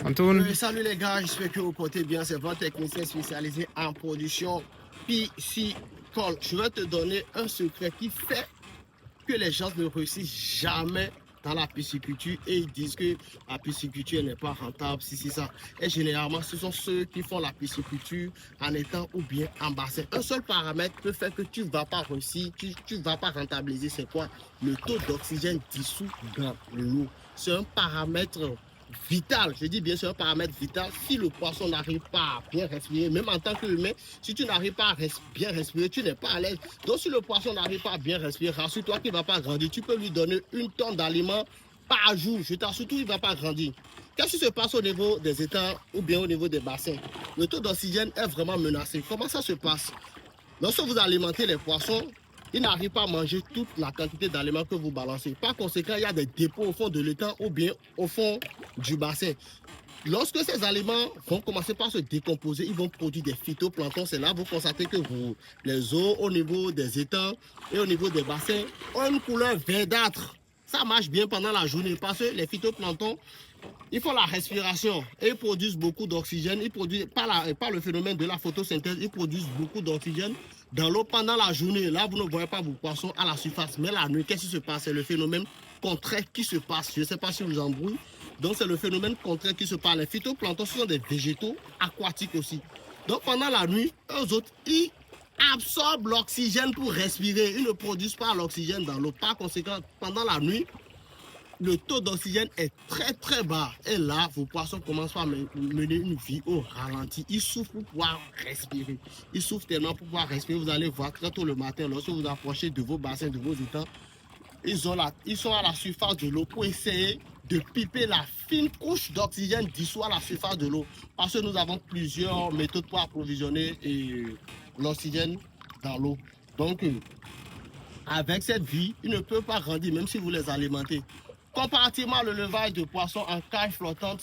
Antoine. Salut les gars, j'espère que vous portez bien. C'est votre technicien spécialisé en production piscicole. Je vais te donner un secret qui fait que les gens ne réussissent jamais dans la pisciculture et ils disent que la pisciculture n'est pas rentable, si c'est ça. Et généralement, ce sont ceux qui font la pisciculture en étant ou bien en bassin. Un seul paramètre peut faire que tu ne vas pas réussir, tu ne vas pas rentabiliser. C'est quoi? Le taux d'oxygène dissous dans l'eau. C'est un paramètre vital, je dis bien sûr un paramètre vital. Si le poisson n'arrive pas à bien respirer, même en tant qu'humain, si tu n'arrives pas à bien respirer, tu n'es pas à l'aise. Donc si le poisson n'arrive pas à bien respirer, rassure-toi qu'il ne va pas grandir. Tu peux lui donner 1 tonne d'aliments par jour, je t'assure qu'il ne va pas grandir. Qu'est-ce qui se passe au niveau des étangs ou bien au niveau des bassins? Le taux d'oxygène est vraiment menacé. Comment ça se passe? Lorsque vous alimentez les poissons, ils n'arrivent pas à manger toute la quantité d'aliments que vous balancez. Par conséquent, il y a des dépôts au fond de l'étang ou bien au fond du bassin. Lorsque ces aliments vont commencer par se décomposer, ils vont produire des phytoplanctons. C'est là que vous constatez que les eaux au niveau des étangs et au niveau des bassins ont une couleur verdâtre. Ça marche bien pendant la journée parce que les phytoplanctons, ils font la respiration et ils produisent beaucoup d'oxygène. Ils produisent, par le phénomène de la photosynthèse, ils produisent beaucoup d'oxygène dans l'eau pendant la journée. Là, vous ne voyez pas vos poissons à la surface. Mais la nuit, qu'est-ce qui se passe? C'est le phénomène contraire qui se passe. Je ne sais pas si vous embrouille. Donc, c'est le phénomène contraire qui se passe. Les phytoplanctons sont des végétaux aquatiques aussi. Donc, pendant la nuit, eux autres, ils absorbent l'oxygène pour respirer. Ils ne produisent pas l'oxygène dans l'eau. Par conséquent, pendant la nuit, le taux d'oxygène est très très bas. Et là, vos poissons commencent à mener une vie au ralenti. Ils souffrent pour pouvoir respirer. Ils souffrent tellement pour pouvoir respirer. Vous allez voir très tôt le matin, lorsque vous approchez de vos bassins, de vos étangs, ils sont à la surface de l'eau pour essayer de piper la fine couche d'oxygène dissous à la surface de l'eau. Parce que nous avons plusieurs méthodes pour approvisionner l'oxygène dans l'eau. Donc, avec cette vie, ils ne peuvent pas grandir, même si vous les alimentez. Comparativement à l'élevage de poissons en cage flottante,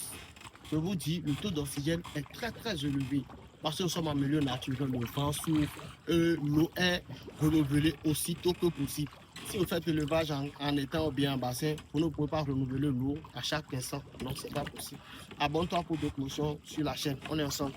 je vous dis, le taux d'oxygène est très très élevé. Parce que nous sommes en milieu naturel, le vent souffle, l'eau est renouvelée aussitôt que possible. Si vous faites l'élevage en étang ou bien en bassin, vous ne pouvez pas renouveler l'eau à chaque instant. Donc, ce n'est pas possible. Abonne-toi pour d'autres notions sur la chaîne. On est ensemble.